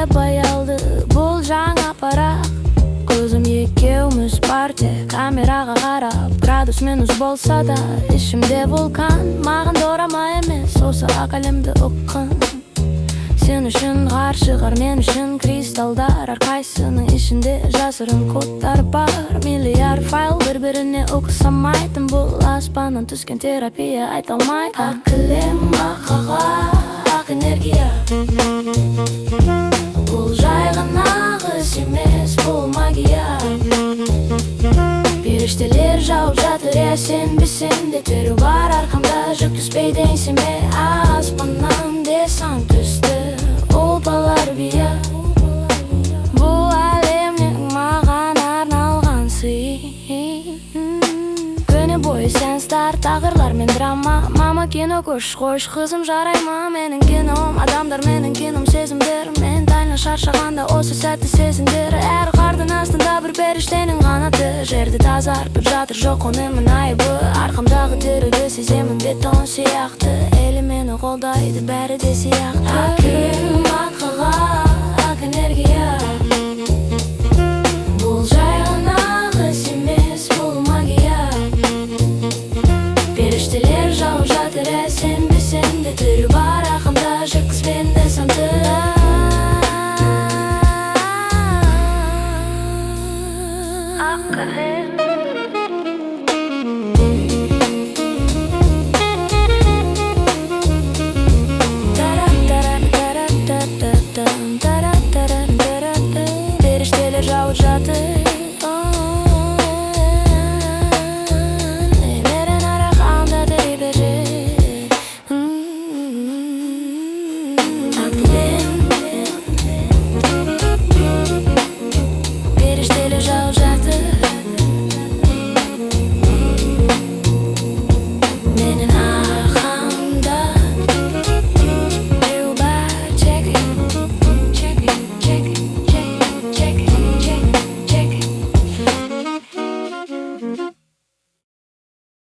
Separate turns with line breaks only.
деп аялды бұл жаңа парақ. Көзім екеуміз парте камераға қарап, градус минус болса да ішімде вулкан. Маған дорама емес осы ақ әлемді ұққын. Сен үшін ғар шығар, мен үшін кристалдар. Әрқайсының ішінде жасырын кодтар бар. Миллиард файл бір-біріне ұқсамайтын. Бұл аспаннан түскен терапия, айта алмай. Ақ кілем, ақ қағаз, ақ энергия. Бұл жай ғана ағыс емес, бұл магия. Періштелер жауып жатыр, я сенбесең де түрі бар арқамда. Жүк түспейді еңсеме, аспаннан десант түсті. Ұлпалар бия, бұл әлемнің маған арналған сый. Күні бойы сенстар, тағырлар мен драма. Мама кино көш, қойш қызым жарай ма? Менің кином, адамдар менің кином, сезімдер. Ментально шаршағанда осы сәтті сезімдер. Әр қардың астында бір періштенің қанаты. Жерді тазартып жатыр, жоқ онымен айыбы. Арқамдағы тірігі сеземін бетон сияқты. Елі мені қолдайды, бәрі де сияқты. Ақ кілем, ақ қағаз, ақ энергия. Бұл жай ғана ағыс емес, бұл магия. Періштелер жауып жатыр, сенбесең де түрі бар арқамда. Жүк түспейді десанты. Ақ кілем. Періштелер жауып жатыр. Нелерін арқамда тербетер. Ақ кілем. Періштелер жауып жатыр. Менің